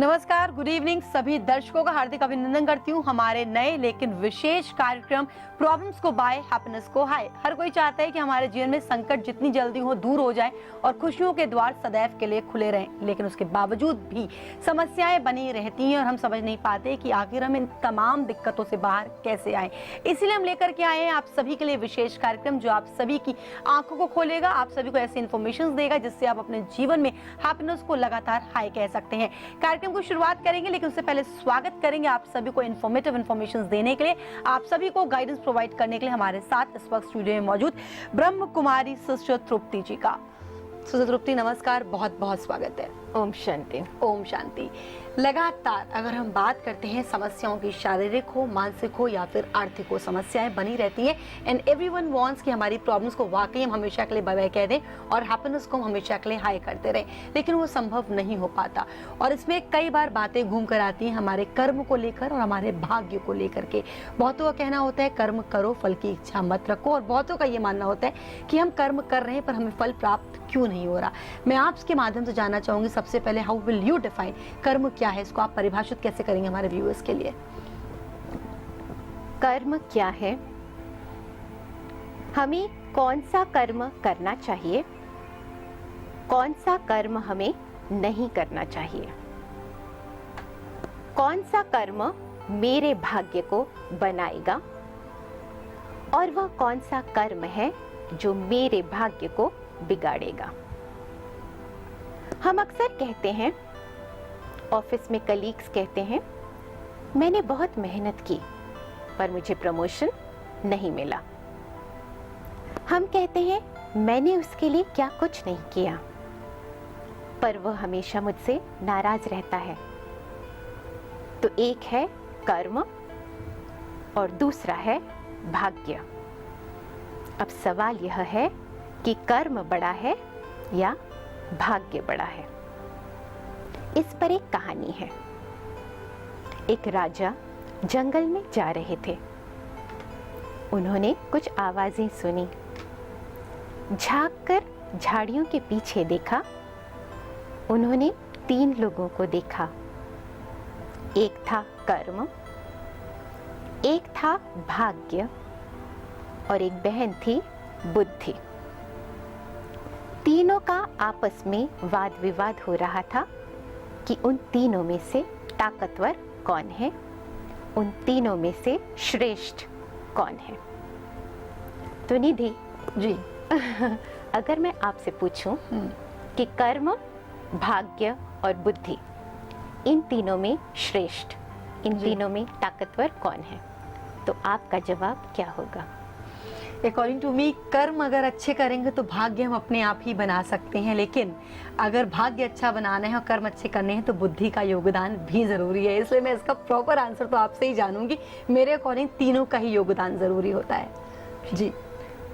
नमस्कार, good evening. सभी दर्शकों का हार्दिक अभिनंदन करती हूँ हमारे नए लेकिन विशेष कार्यक्रम प्रॉब्लम्स को बाय हैप्पीनेस को हाय। हर कोई चाहता है कि हमारे जीवन में संकट जितनी जल्दी हो दूर हो जाए और खुशियों के द्वार सदैव के लिए खुले रहें, लेकिन उसके बावजूद भी समस्याएं बनी रहती हैं और हम समझ नहीं पाते कि आखिर हम इन तमाम दिक्कतों से बाहर कैसे आए। इसीलिए हम लेकर के आए हैं आप सभी के लिए विशेष कार्यक्रम जो आप सभी की आंखों को खोलेगा, आप सभी को ऐसी इन्फॉर्मेशन देगा जिससे आप अपने जीवन में हैप्पीनेस को लगातार हाई कह सकते हैं। कार्यक्रम को शुरुआत करेंगे, लेकिन उससे पहले स्वागत करेंगे आप सभी को इन्फॉर्मेटिव इन्फॉर्मेशन देने के लिए, आप सभी को गाइडेंस प्रोवाइड करने के लिए हमारे साथ इस वक्त स्टूडियो में मौजूद ब्रह्म कुमारी सिस्टर तृप्ति जी का। सिस्टर तृप्ति नमस्कार, बहुत बहुत स्वागत है। ओम शांति। ओम शांति। लगातार अगर हम बात करते हैं समस्याओं की, शारीरिक हो, मानसिक हो या फिर आर्थिक हो, समस्याएं बनी रहती हैं एंड एवरीवन वांट्स कि हमारी प्रॉब्लम्स को वाकई हम हमेशा के लिए बाय बाय कह दें और हैप्पीनेस को हम हमेशा के लिए हाई करते रहें, लेकिन वो संभव नहीं हो पाता। और इसमें कई बार बातें घूम कर आती हैं हमारे कर्म को लेकर और हमारे भाग्य को लेकर के। बहुतों का कहना होता है कर्म करो फल की इच्छा मत रखो, और बहुतों का ये मानना होता है कि हम कर्म कर रहे हैं पर हमें फल प्राप्त क्यों नहीं हो रहा। मैं आपके माध्यम से जानना चाहूंगी सबसे पहले, हाउ विल यू डिफाइन कर्म क्या है, इसको आप परिभाषित कैसे करेंगे हमारे व्यूअर्स के लिए? कर्म क्या है, हमें कौन सा कर्म करना चाहिए, कौन सा कर्म हमें नहीं करना चाहिए, कौन सा कर्म मेरे भाग्य को बनाएगा और वह कौन सा कर्म है जो मेरे भाग्य को बिगाड़ेगा। हम अक्सर कहते हैं, ऑफिस में कलीग्स कहते हैं, मैंने बहुत मेहनत की पर मुझे प्रमोशन नहीं मिला। हम कहते हैं मैंने उसके लिए क्या कुछ नहीं किया, पर वह हमेशा मुझसे नाराज रहता है। तो एक है कर्म और दूसरा है भाग्य। अब सवाल यह है कि कर्म बड़ा है या भाग्य बड़ा है। इस पर एक कहानी है। एक राजा जंगल में जा रहे थे। उन्होंने कुछ आवाजें सुनी। झांक कर झाड़ियों के पीछे देखा। उन्होंने 3 लोगों को देखा। एक था कर्म, एक था भाग्य और एक बहन थी बुद्धि। तीनों का आपस में वाद विवाद हो रहा था कि उन तीनों में से ताकतवर कौन है, उन तीनों में से श्रेष्ठ कौन है। तो निधि जी अगर मैं आपसे पूछूं कि कर्म, भाग्य और बुद्धि, इन तीनों में श्रेष्ठ, इन तीनों में ताकतवर कौन है, तो आपका जवाब क्या होगा? अकॉर्डिंग टू मी, कर्म अगर अच्छे करेंगे तो भाग्य हम अपने आप ही बना सकते हैं, लेकिन अगर भाग्य अच्छा बनाना है और कर्म अच्छे करने हैं तो बुद्धि का योगदान भी जरूरी है। इसलिए मैं इसका प्रॉपर आंसर तो आपसे ही जानूंगी। मेरे अकॉर्डिंग तीनों का ही योगदान जरूरी होता है। जी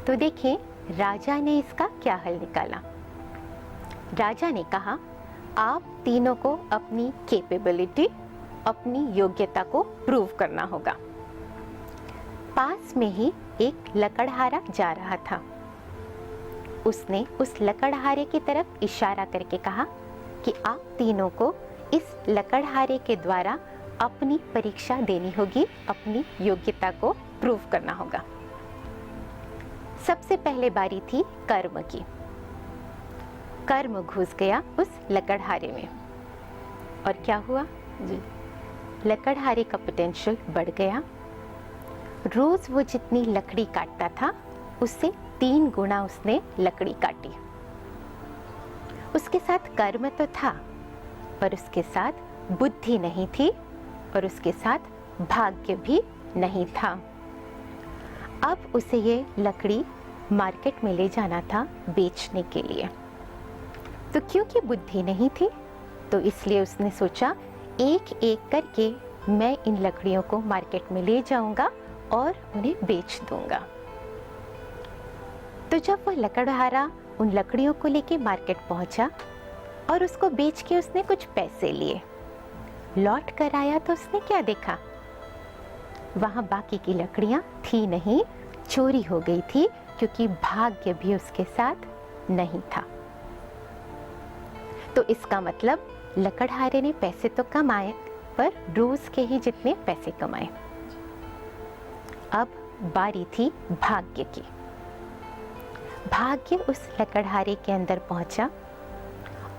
तो देखिए राजा ने इसका क्या हल निकाला। राजा ने कहा आप तीनों को अपनी कैपेबिलिटी, अपनी योग्यता को प्रूव करना होगा। पास में ही एक लकड़हारा जा रहा था। उसने उस लकड़हारे की तरफ इशारा करके कहा कि आप तीनों को इस लकड़हारे के द्वारा अपनी परीक्षा देनी होगी, अपनी योग्यता को प्रूव करना होगा। सबसे पहले बारी थी कर्म की। कर्म घुस गया उस लकड़हारे में और क्या हुआ जी, लकड़हारे का पोटेंशियल बढ़ गया। रोज वो जितनी लकड़ी काटता था उससे 3 गुना उसने लकड़ी काटी। उसके साथ कर्म तो था पर उसके साथ बुद्धि नहीं थी और उसके साथ भाग्य भी नहीं था। अब उसे ये लकड़ी मार्केट में ले जाना था बेचने के लिए। तो क्योंकि बुद्धि नहीं थी तो इसलिए उसने सोचा एक एक करके मैं इन लकड़ियों को मार्केट में ले जाऊंगा और उन्हें बेच दूंगा। तो जब वह लकड़हारा उन लकड़ियों को लेके मार्केट पहुंचा और उसको बेच के उसने कुछ पैसे लिए, लौट कर आया तो उसने क्या देखा, वहां बाकी की लकड़ियां थी नहीं, चोरी हो गई थी, क्योंकि भाग्य भी उसके साथ नहीं था। तो इसका मतलब लकड़हारे ने पैसे तो कमाए पर रोज के ही जितने पैसे कमाए। अब बारी थी भाग्य की। भाग्य उस लकड़हारे के अंदर पहुंचा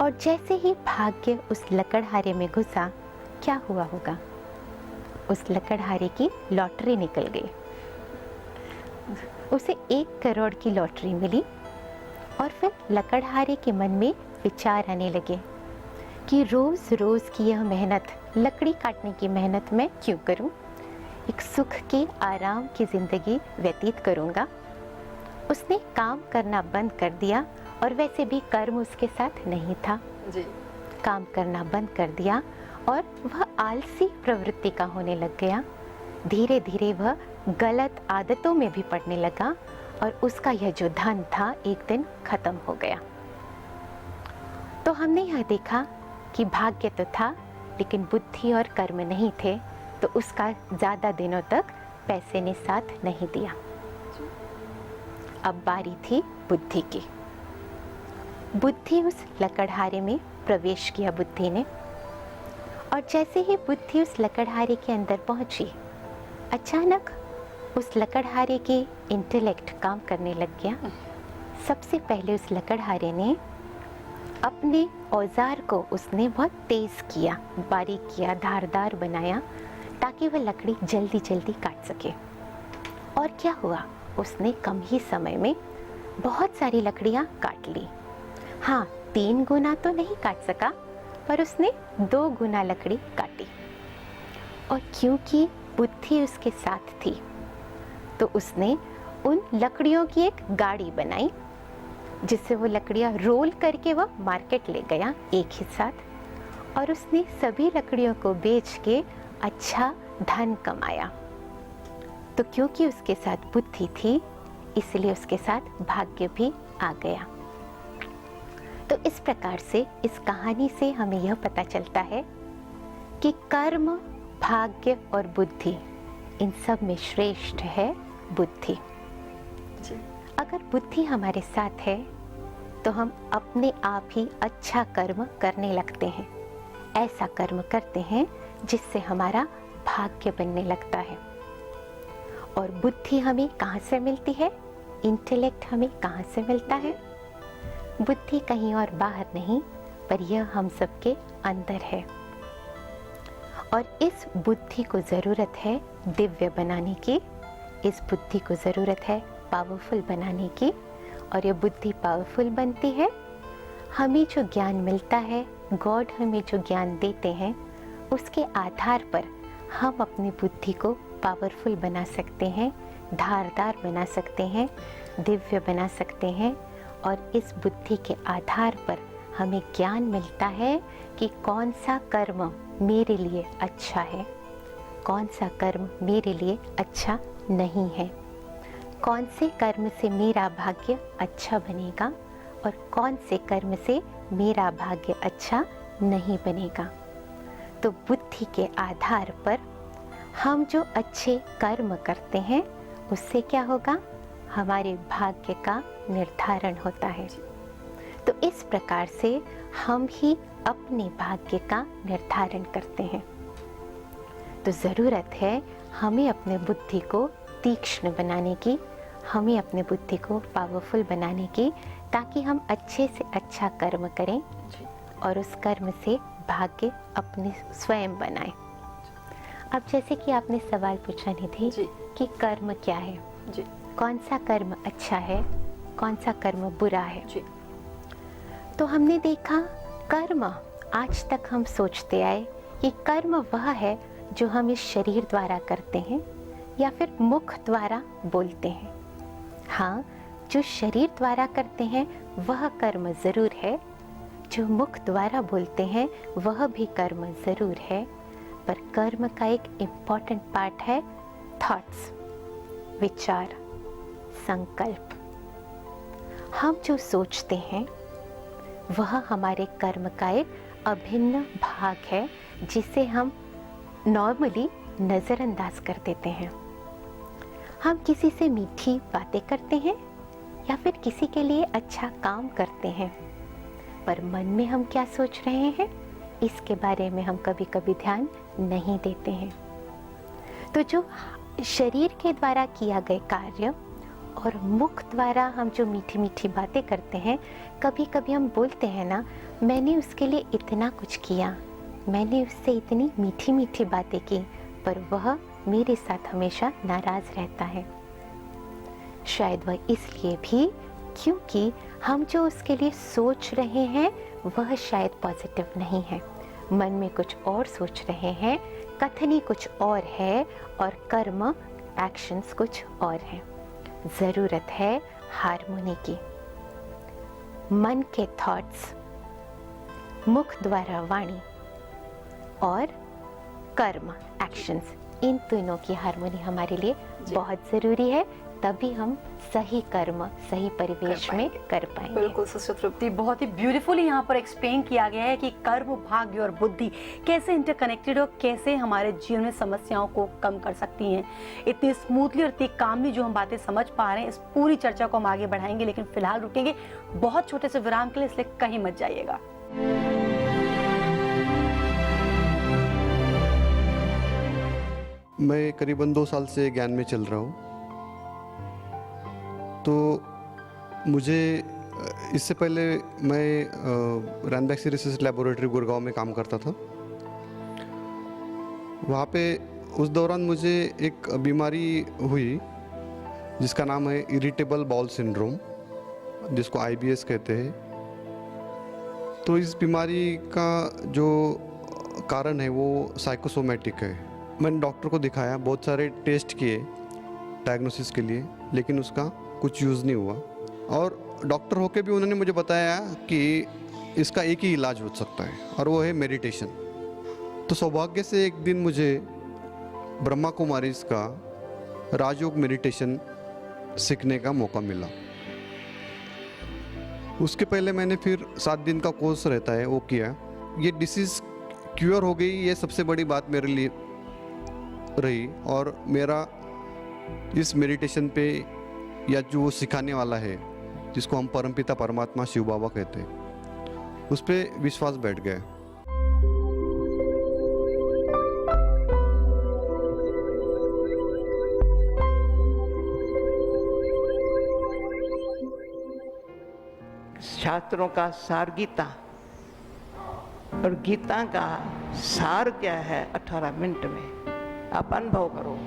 और जैसे ही भाग्य उस लकड़हारे में घुसा, क्या हुआ होगा? उस लकड़हारे की लॉटरी निकल गई। उसे 1 करोड़ की लॉटरी मिली और फिर लकड़हारे के मन में विचार आने लगे कि रोज रोज की यह मेहनत, लकड़ी काटने की मेहनत मैं क्यों करूं? एक सुख की, आराम की जिंदगी व्यतीत करूंगा। उसने काम करना बंद कर दिया और वैसे भी कर्म उसके साथ नहीं था जी। काम करना बंद कर दिया और वह आलसी प्रवृत्ति का होने लग गया। धीरे धीरे वह गलत आदतों में भी पड़ने लगा और उसका यह जो धन था एक दिन खत्म हो गया। तो हमने यह देखा कि भाग्य तो था लेकिन बुद्धि और कर्म नहीं थे, तो उसका ज़्यादा दिनों तक पैसे ने साथ नहीं दिया। अब बारी थी बुद्धि की। बुद्धि उस लकड़हारे में प्रवेश किया बुद्धि ने, और जैसे ही बुद्धि उस लकड़हारे के अंदर पहुंची, अचानक उस लकड़हारे की इंटेलेक्ट काम करने लग गया। सबसे पहले उस लकड़हारे ने अपने औजार को उसने बहुत तेज किया, बारीक किया, धारदार बनाया ताकि वह लकड़ी जल्दी जल्दी काट सके। और क्या हुआ? उसने कम ही समय में बहुत सारी लकड़ियां काट ली। हाँ, 3 गुना तो नहीं काट सका, पर उसने 2 गुना लकड़ी काटी। और क्योंकि बुद्धि उसके साथ थी, तो उसने उन लकड़ियों की एक गाड़ी बनाई जिससे वो लकड़ियां रोल करके वह मार्केट ले गया एक ही साथ, और उसने सभी लकड़ियों को बेच के अच्छा धन कमाया। तो क्योंकि उसके साथ बुद्धि थी, इसलिए उसके साथ भाग्य भी आ गया। तो इस प्रकार से इस कहानी से हमें यह पता चलता है कि कर्म, भाग्य और बुद्धि, इन सब में श्रेष्ठ है बुद्धि। अगर बुद्धि हमारे साथ है तो हम अपने आप ही अच्छा कर्म करने लगते हैं। ऐसा कर्म करते हैं जिससे हमारा भाग्य बनने लगता है। और बुद्धि हमें कहाँ से मिलती है? इंटेलेक्ट हमें कहाँ से मिलता है? बुद्धि कहीं और बाहर नहीं, पर यह हम सबके अंदर है। और इस बुद्धि को ज़रूरत है दिव्य बनाने की, इस बुद्धि को ज़रूरत है पावरफुल बनाने की। और ये बुद्धि पावरफुल बनती है, हमें जो ज्ञान मिलता है, गॉड हमें जो ज्ञान देते हैं, उसके आधार पर हम अपनी बुद्धि को पावरफुल बना सकते हैं, धारदार बना सकते हैं, दिव्य बना सकते हैं। और इस बुद्धि के आधार पर हमें ज्ञान मिलता है कि कौन सा कर्म मेरे लिए अच्छा है, कौन सा कर्म मेरे लिए अच्छा नहीं है, कौन से कर्म से मेरा भाग्य अच्छा बनेगा और कौन से कर्म से मेरा भाग्य अच्छा नहीं बनेगा। तो बुद्धि के आधार पर हम जो अच्छे कर्म करते हैं, उससे क्या होगा? हमारे भाग्य का निर्धारण होता है। तो इस प्रकार से हम ही अपने भाग्य का निर्धारण करते हैं। तो ज़रूरत है हमें अपने बुद्धि को तीक्ष्ण बनाने की, हमें अपने बुद्धि को पावरफुल बनाने की, ताकि हम अच्छे से अच्छा कर्म करें और उस कर्म से भाग्य अपने स्वयं बनाएं। अब जैसे कि आपने सवाल पूछा निधि कि कर्म क्या है, कौन सा कर्म अच्छा है, कौन सा कर्म बुरा है। तो हमने देखा कर्म, आज तक हम सोचते आए कि कर्म वह है जो हम इस शरीर द्वारा करते हैं या फिर मुख द्वारा बोलते हैं। हाँ, जो शरीर द्वारा करते हैं वह कर्म ज़रूर है, जो मुख द्वारा बोलते हैं वह भी कर्म ज़रूर है, पर कर्म का एक इम्पॉर्टेंट पार्ट है थॉट्स, विचार, संकल्प। हम जो सोचते हैं वह हमारे कर्म का एक अभिन्न भाग है, जिसे हम नॉर्मली नज़रअंदाज कर देते हैं। हम किसी से मीठी बातें करते हैं या फिर किसी के लिए अच्छा काम करते हैं, पर मन में हम क्या सोच रहे हैं इसके बारे में हम कभी कभी ध्यान नहीं देते हैं। तो जो शरीर के द्वारा किया गया कार्य और मुख द्वारा हम जो मीठी मीठी बातें करते हैं, कभी कभी हम बोलते हैं ना, मैंने उसके लिए इतना कुछ किया, मैंने उससे इतनी मीठी मीठी बातें की, पर वह मेरे साथ हमेशा नाराज रहता है। शायद वह इसलिए भी क्योंकि हम जो उसके लिए सोच रहे हैं वह शायद पॉजिटिव नहीं है, मन में कुछ और सोच रहे हैं, कथनी कुछ और है और कर्म एक्शंस कुछ और हैं। ज़रूरत है हार्मोनी की। मन के थॉट्स, मुख द्वारा वाणी और कर्म एक्शंस, इन तीनों की हार्मोनी हमारे लिए बहुत ज़रूरी है, तभी हम सही कर्म सही परिवेश में कर पाएंगे। बिल्कुल सिस्टर तृप्ति, बहुत ही ब्यूटीफुली यहाँ पर एक्सप्लेन किया गया है कि कर्म, भाग्य और बुद्धि कैसे इंटरकनेक्टेड और कैसे हमारे जीवन में समस्याओं को कम कर सकती हैं। इतनी स्मूथली और इतनी कामली जो हम बातें समझ पा रहे हैं, इस पूरी चर्चा को हम आगे बढ़ाएंगे, लेकिन फिलहाल रुकेंगे बहुत छोटे से विराम के लिए, इसलिए कहीं मत जाइएगा। मैं करीबन 2 साल से ज्ञान में चल रहा हूँ। तो मुझे इससे पहले मैं रैनबैक्सी रिसर्च लेबोरेटरी गुड़गांव में काम करता था। वहाँ पे उस दौरान मुझे एक बीमारी हुई जिसका नाम है इरिटेबल बाउल सिंड्रोम, जिसको IBS कहते हैं। तो इस बीमारी का जो कारण है वो साइकोसोमेटिक है। मैंने डॉक्टर को दिखाया, बहुत सारे टेस्ट किए डायग्नोसिस के लिए, लेकिन उसका कुछ यूज़ नहीं हुआ। और डॉक्टर होके भी उन्होंने मुझे बताया कि इसका एक ही इलाज हो सकता है और वो है मेडिटेशन। तो सौभाग्य से एक दिन मुझे ब्रह्मा कुमारीज का राजयोग मेडिटेशन सीखने का मौका मिला। उसके पहले मैंने फिर 7 दिन का कोर्स रहता है वो किया। ये डिसीज़ क्योर हो गई, ये सबसे बड़ी बात मेरे लिए रही। और मेरा इस मेडिटेशन पे या जो सिखाने वाला है, जिसको हम परमपिता परमात्मा शिव बाबा कहते हैं, उस पर विश्वास बैठ गया। शास्त्रों का सार गीता, और गीता का सार क्या है 18 मिनट में आप अनुभव करो।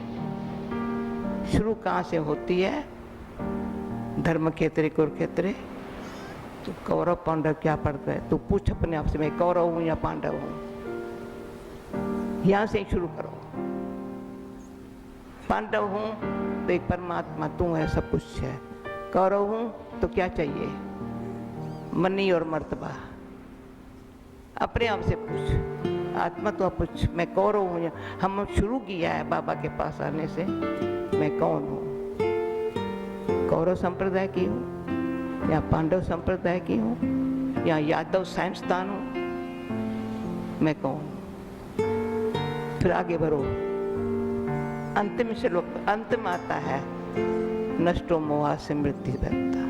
शुरू कहाँ से होती है? धर्म क्षेत्रे कुरुक्षेत्रे, तो कौरव पांडव क्या पढ़ते है? तो पूछ अपने आप से, मैं कौरव हूँ या पांडव हूँ? यहाँ से शुरू करो। पांडव हूँ तो एक परमात्मा तू है, सब कुछ है। कौरव हूँ तो क्या चाहिए? मनी और मर्तबा। अपने आप से पूछ, आत्मा तो पूछ, मैं कौरव हूँ। हम शुरू किया है बाबा के पास आने से, मैं कौन हूँ? कौरव संप्रदाय की हूँ या पांडव संप्रदाय की हूँ या यादव साइंसदान हूँ? मैं कौन? फिर आगे बढ़ो। अंतिम श्लोक, अंत में आता है नष्टो मोहा स्मृति भक्ता।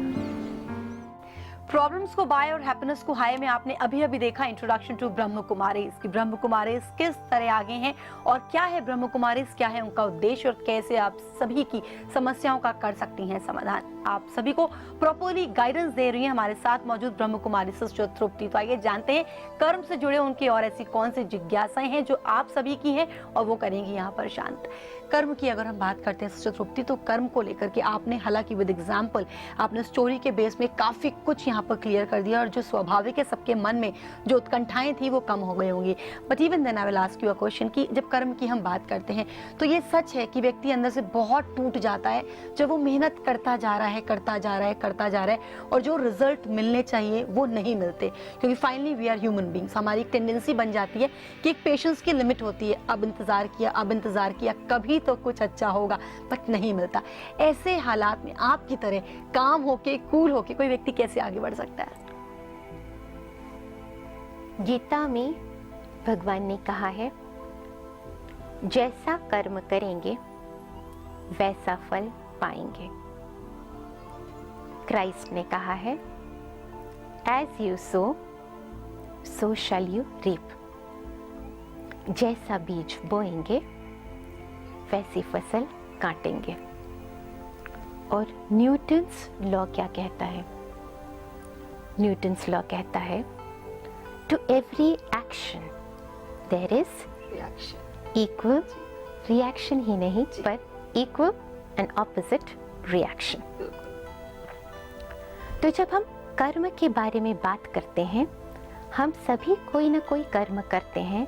प्रॉब्लम्स को बाय और हैप्पीनेस को हाई में आपने अभी अभी देखा इंट्रोडक्शन टू ब्रह्म कुमारीज की। ब्रह्म कुमारीज किस तरह आगे हैं और क्या है ब्रह्म कुमारीज, क्या है उनका उद्देश्य और कैसे आप सभी की समस्याओं का कर सकती हैं समाधान। आप सभी को प्रॉपरली गाइडेंस दे रही है हमारे साथ मौजूद ब्रह्म कुमारी सिस्टर तृप्ति। तो आइए जानते हैं कर्म से जुड़े उनकी और ऐसी कौन सी जिज्ञासाएं हैं जो आप सभी की हैं और वो करेंगी यहाँ पर शांत। कर्म की अगर हम बात करते हैं सिस्टर तृप्ति, तो कर्म को लेकर के आपने हालांकि विद एग्जाम्पल आपने स्टोरी के बेस में काफी कुछ यहाँ पर क्लियर कर दिया और जो स्वाभाविक है सबके मन में जो उत्कंठाएं थी वो कम हो गई होंगी। But even then I will ask you a question कि जब कर्म की हम बात करते हैं तो ये सच है कि व्यक्ति अंदर से बहुत टूट जाता है जब वो मेहनत करता जा रहा है और जो रिजल्ट मिलने चाहिए वो नहीं मिलते, क्योंकि finally we are human beings. हमारी एक टेंडेंसी बन जाती है कि एक पेशेंस की लिमिट होती है, अब इंतजार किया कभी तो कुछ अच्छा होगा, बट नहीं मिलता। ऐसे हालात में आपकी तरह काम होके कूल होके कोई व्यक्ति कैसे आगे बढ़ सकता है? गीता में भगवान ने कहा है, जैसा कर्म करेंगे वैसा फल पाएंगे। क्राइस्ट ने कहा है, as you sow so shall you reap. जैसा बीज बोएंगे वैसी फसल काटेंगे। और न्यूटन्स लॉ क्या कहता है? न्यूटन्स लॉ कहता है to every action there is reaction. Equal reaction ही नहीं पर इक्वल एंड ऑपोजिट रिएक्शन। तो जब हम कर्म के बारे में बात करते हैं, हम सभी कोई ना कोई कर्म करते हैं।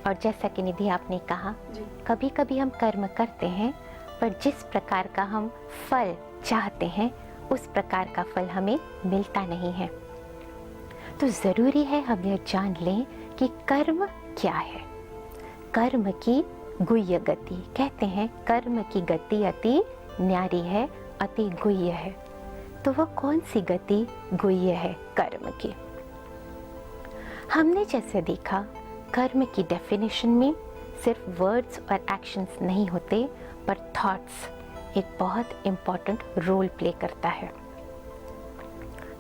और जैसा कि निधि आपने कहा, कभी कभी हम कर्म करते हैं पर जिस प्रकार का हम फल चाहते हैं उस प्रकार का फल हमें मिलता नहीं है। तो ज़रूरी है हम यह जान लें कि कर्म क्या है। कर्म की गुह्य गति, कहते हैं कर्म की गति अति न्यारी है, अति गुह्य है। तो वह कौन सी गति गुह्य है कर्म की? हमने जैसे देखा, कर्म की डेफिनेशन में सिर्फ वर्ड्स और एक्शंस नहीं होते पर थॉट्स एक बहुत इम्पॉर्टेंट रोल प्ले करता है।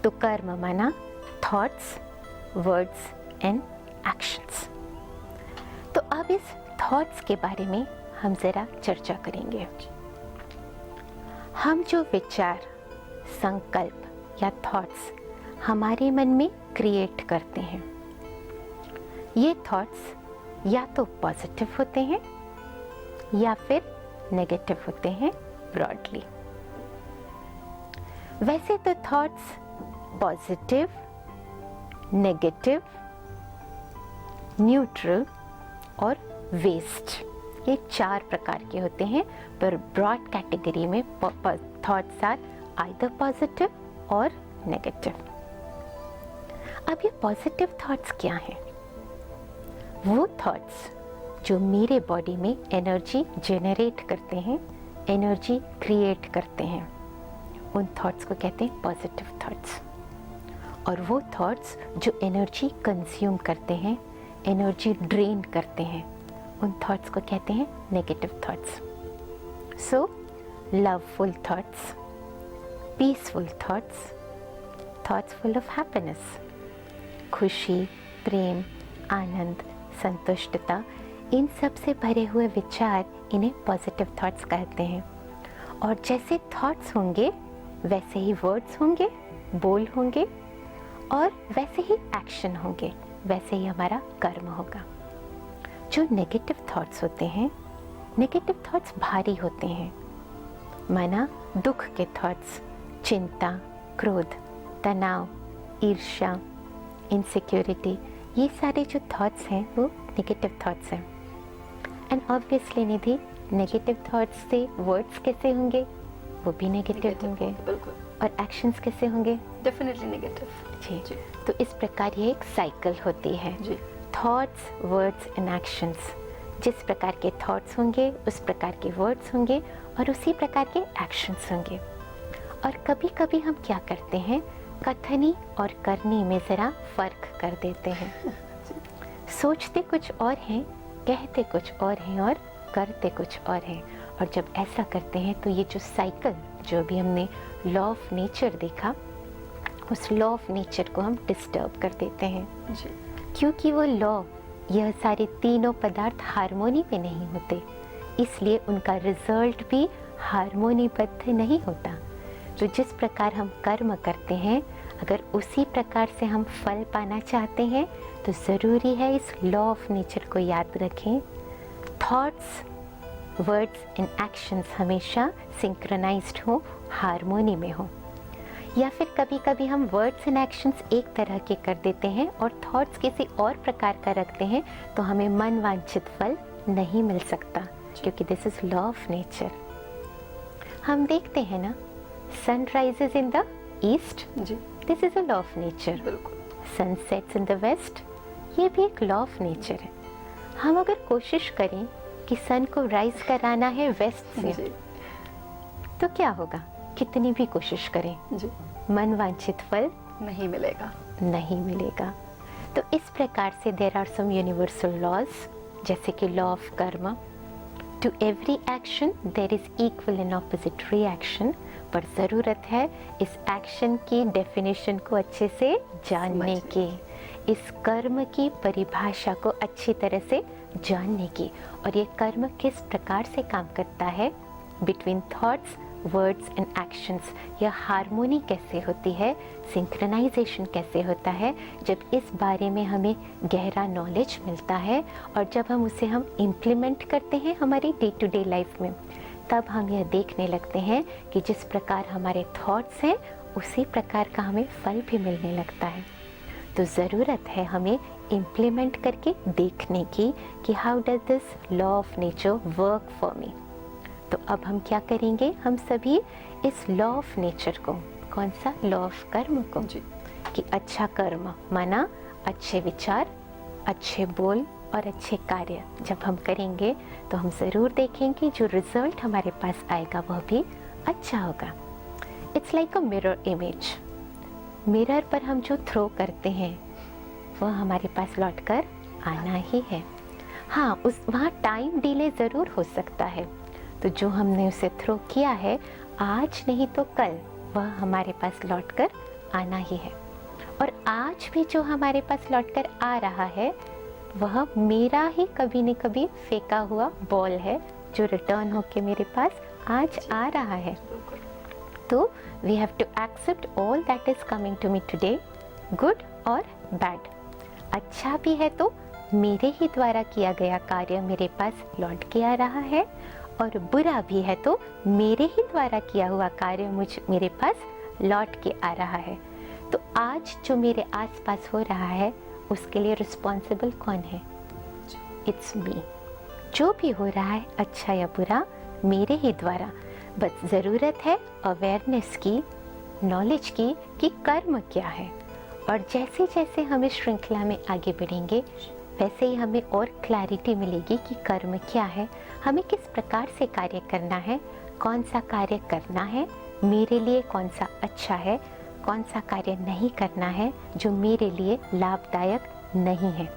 तो कर्म माना थॉट्स, वर्ड्स एंड एक्शंस। तो अब इस थॉट्स के बारे में हम ज़रा चर्चा करेंगे। हम जो विचार, संकल्प या थॉट्स हमारे मन में क्रिएट करते हैं, ये थॉट्स या तो पॉजिटिव होते हैं या फिर नेगेटिव होते हैं ब्रॉडली। वैसे तो थॉट्स पॉजिटिव, नेगेटिव, न्यूट्रल और वेस्ट, ये 4 प्रकार के होते हैं। पर ब्रॉड कैटेगरी में थॉट्स आर आइदर पॉजिटिव और नेगेटिव। अब ये पॉजिटिव थॉट्स क्या हैं? वो थॉट्स जो मेरे बॉडी में एनर्जी जनरेट करते हैं, एनर्जी क्रिएट करते हैं, उन थॉट्स को कहते हैं पॉजिटिव थॉट्स। और वो थॉट्स जो एनर्जी कंज्यूम करते हैं, एनर्जी ड्रेन करते हैं, उन थॉट्स को कहते हैं negative thoughts. So loveful thoughts, peaceful thoughts, thoughts full of happiness, खुशी, प्रेम, आनंद, संतुष्टता, इन सब से भरे हुए विचार, इन्हें पॉजिटिव थॉट्स कहते हैं। और जैसे थॉट्स होंगे वैसे ही वर्ड्स होंगे, बोल होंगे, और वैसे ही एक्शन होंगे, वैसे ही हमारा कर्म होगा। जो नेगेटिव थॉट्स होते हैं, नेगेटिव थॉट्स भारी होते हैं, माना दुख के थॉट्स, चिंता, क्रोध, तनाव, ईर्ष्या, इनसिक्योरिटी, ये सारे जो थॉट्स हैं वो नेगेटिव थॉट्स हैं। And obviously Nidhi, negative thoughts से वर्ड्स कैसे होंगे? वो भी नेगेटिव होंगे। बिल्कुल। और एक्शंस कैसे होंगे? Definitely negative. जी। तो इस प्रकार ये एक साइकिल होती है। जी। Thoughts, words and actions. जिस प्रकार के थॉट्स होंगे उस प्रकार के वर्ड्स होंगे और उसी प्रकार के एक्शंस होंगे। और कभी कभी हम क्या करते हैं, कथनी और करनी में ज़रा फर्क कर देते हैं। सोचते कुछ और हैं, कहते कुछ और हैं और करते कुछ और हैं। और जब ऐसा करते हैं तो ये जो साइकिल, जो भी हमने लॉ ऑफ नेचर देखा, उस लॉ ऑफ नेचर को हम डिस्टर्ब कर देते हैं। जी। क्योंकि वो लॉ, यह सारे तीनों पदार्थ हार्मोनी में नहीं होते, इसलिए उनका रिजल्ट भी हार्मोनीबद्ध नहीं होता। तो जिस प्रकार हम कर्म करते हैं, अगर उसी प्रकार से हम फल पाना चाहते हैं तो ज़रूरी है इस लॉ ऑफ नेचर को याद रखें। थॉट्स, वर्ड्स एंड एक्शंस हमेशा सिंक्रोनाइज्ड हो, हार्मोनी में हो। या फिर कभी कभी हम वर्ड्स एंड एक्शंस एक तरह के कर देते हैं और थॉट्स किसी और प्रकार का रखते हैं, तो हमें मन वांछित फल नहीं मिल सकता, क्योंकि this is law of nature. हम देखते हैं ना, sun rises in the east, जी। This is a law of nature. बिल्कुल। Sun sets in the west, ये भी एक लॉ ऑफ नेचर है। हम अगर कोशिश करें कि सन को राइज कराना है वेस्ट से, जी। तो क्या होगा? कितनी भी कोशिश करें, जी। मन वांछित फल नहीं मिलेगा। नहीं मिलेगा। तो इस प्रकार से there are some universal laws, जैसे कि law of karma, to every action there is equal and opposite reaction. पर ज़रूरत है इस एक्शन की डेफिनेशन को अच्छे से जानने की, इस कर्म की परिभाषा को अच्छी तरह से जानने की, और ये कर्म किस प्रकार से काम करता है, between thoughts, words and actions, यह हार्मोनी कैसे होती है, सिंक्रोनाइजेशन कैसे होता है, जब इस बारे में हमें गहरा नॉलेज मिलता है और जब हम उसे इम्प्लीमेंट करते हैं हमारी डे टू डे लाइफ में, तब हम यह देखने लगते हैं कि जिस प्रकार हमारे थॉट्स हैं उसी प्रकार का हमें फल भी मिलने लगता है। तो ज़रूरत है हमें इम्प्लीमेंट करके देखने की कि how does this law of nature work for me. तो अब हम क्या करेंगे, हम सभी इस लॉ ऑफ नेचर को, कौन सा, लॉ ऑफ कर्म को, कि अच्छा कर्म माना अच्छे विचार, अच्छे बोल और अच्छे कार्य जब हम करेंगे तो हम ज़रूर देखेंगे जो रिजल्ट हमारे पास आएगा वह भी अच्छा होगा। It's like a mirror image. Mirror पर हम जो थ्रो करते हैं वह हमारे पास लौट कर आना ही है। हाँ, वहाँ टाइम डिले ज़रूर हो सकता है, तो जो हमने उसे थ्रो किया है आज नहीं तो कल वह हमारे पास लौट कर आना ही है। और आज भी जो हमारे पास लौट कर आ रहा है वह मेरा ही कभी न कभी फेंका हुआ बॉल है जो रिटर्न होके मेरे पास आज आ रहा है। तो we have to accept all that is coming to me today, good और बैड। अच्छा भी है तो मेरे ही द्वारा किया गया कार्य मेरे पास लौट के आ रहा है, और बुरा भी है तो मेरे ही द्वारा किया हुआ कार्य मेरे पास लौट के आ रहा है। तो आज जो मेरे आसपास हो रहा है उसके लिए रिस्पॉन्सिबल कौन है, इट्स मी। जो भी हो रहा है अच्छा या बुरा मेरे ही द्वारा, बस ज़रूरत है अवेयरनेस की, नॉलेज की कि कर्म क्या है। और जैसे जैसे हम इस श्रृंखला में आगे बढ़ेंगे वैसे ही हमें और क्लैरिटी मिलेगी कि कर्म क्या है, हमें किस प्रकार से कार्य करना है, कौन सा कार्य करना है मेरे लिए, कौन सा अच्छा है, कौन सा कार्य नहीं करना है जो मेरे लिए लाभदायक नहीं है।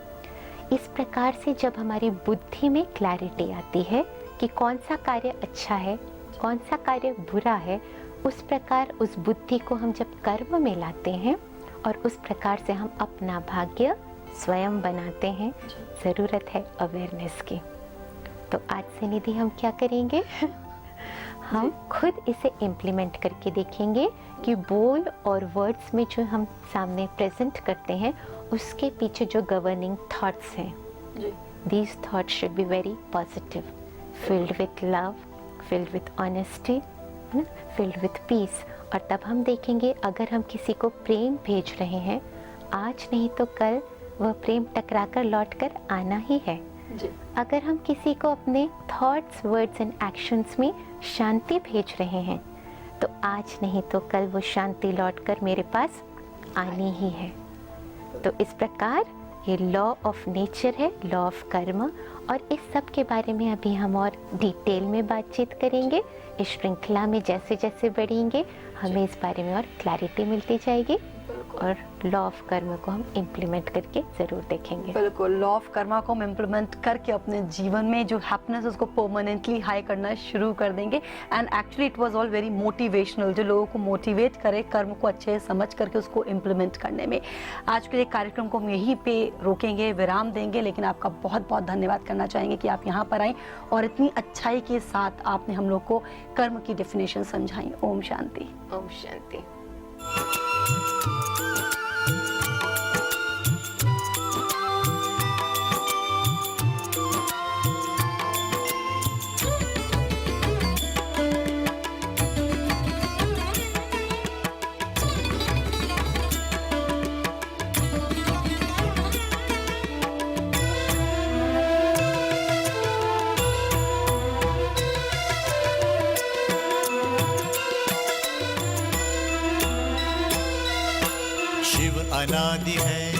इस प्रकार से जब हमारी बुद्धि में क्लैरिटी आती है कि कौन सा कार्य अच्छा है, कौन सा कार्य बुरा है, उस प्रकार उस बुद्धि को हम जब कर्म में लाते हैं और उस प्रकार से हम अपना भाग्य स्वयं बनाते हैं। ज़रूरत है अवेयरनेस की। तो आज से निधि हम क्या करेंगे, हम खुद इसे इम्प्लीमेंट करके देखेंगे कि बोल और वर्ड्स में जो हम सामने प्रेजेंट करते हैं उसके पीछे जो गवर्निंग थॉट्स हैं, these thoughts should be very positive, filled with love, filled with honesty, filled with peace. और तब हम देखेंगे अगर हम किसी को प्रेम भेज रहे हैं, आज नहीं तो कल वह प्रेम टकरा कर लौट कर आना ही है। अगर हम किसी को अपने थॉट्स, वर्ड्स एंड एक्शंस में शांति भेज रहे हैं तो आज नहीं तो कल वो शांति लौटकर मेरे पास आनी ही है। तो इस प्रकार ये लॉ ऑफ नेचर है, लॉ ऑफ कर्म, और इस सब के बारे में अभी हम और डिटेल में बातचीत करेंगे। इस श्रृंखला में जैसे जैसे बढ़ेंगे हमें इस बारे में और क्लैरिटी मिलती जाएगी और लॉ ऑफ कर्म को हम इम्प्लीमेंट करके ज़रूर देखेंगे। बिल्कुल, लॉ ऑफ कर्मा को हम इम्प्लीमेंट करके अपने जीवन में जो हैप्पीनेस उसको परमानेंटली हाई करना शुरू कर देंगे। And actually it was all very motivational, जो लोगों को मोटिवेट करे कर्म को अच्छे से समझ करके उसको इम्प्लीमेंट करने में। आज के कार्यक्रम को हम यहीं पे रोकेंगे, विराम देंगे, लेकिन आपका बहुत बहुत धन्यवाद करना चाहेंगे कि आप यहाँ पर आए और इतनी अच्छाई के साथ आपने हम लोग को कर्म की डेफिनेशन समझाई। ओम शांति। ओम शांति। शिव अनादि है,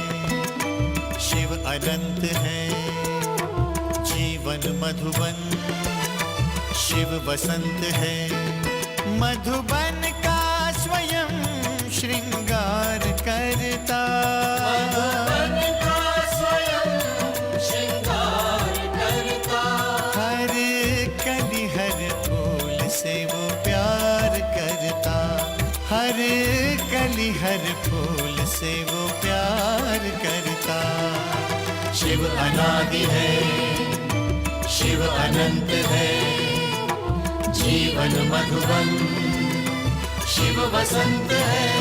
शिव अनंत है, जीवन मधुबन शिव बसंत है। मधुबन का स्वयं श्रृंगार करता, मधुबन का स्वयं श्रृंगार करता, हर कली हर फूल से वो प्यार करता, हर कली हर फूल से वो प्यार करता। शिव अनादि है, शिव अनंत है, जीवन मधुबन शिव वसंत है।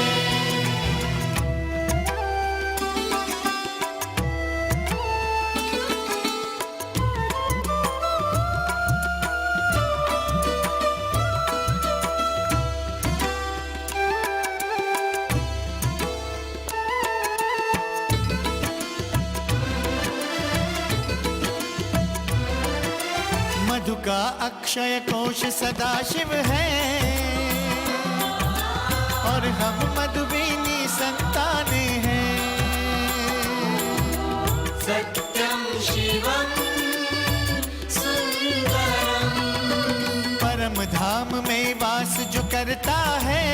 मधु का अक्षय कोश सदा शिव है, और हम मधुबीनी संताने हैं। सत्यम शिवम सुंदरम, परम धाम में वास जो करता है,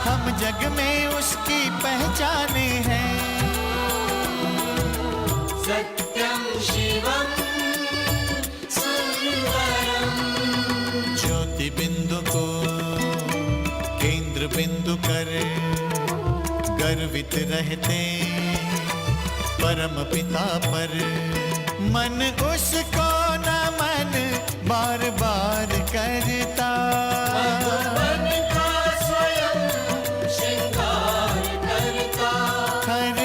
हम जग में उसकी पहचाने हैं। सत्यम शिवम ज्योति बिंदु को केंद्र बिंदु कर गर्वित रहते परम पिता पर, मन उसको नमन बार बार करता। मन का स्वयं श्रृंगार करता, हर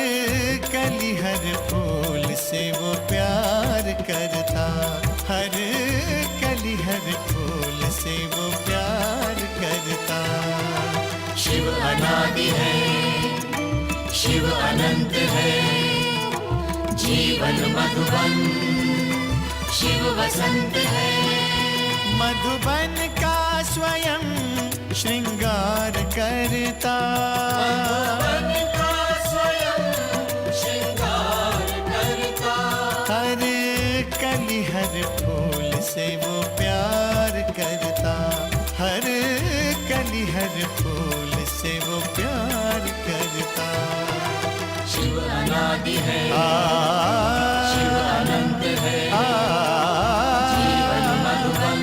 कली हर फूल से वो प्यार करता, हर कली हर फूल से वो प्यार करता। शिव अनादि है, शिव अनंत है, जीवन मधुबन शिव वसंत है। मधुबन का स्वयं श्रृंगार करता, मधुबन का स्वयं श्रृंगार करता, हर कली हर फूल से वो प्यार करता, हर कली हर फूल से वो प्यार करता। शिव अनादि है, शिव अनंत है, जीवन मधुबन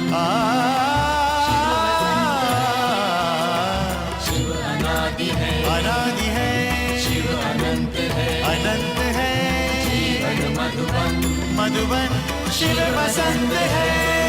शिव अनादि है, अनादि है, शिव अनंत है, अनंत है, जीवन मधुबन मधुबन शिव वसंत है।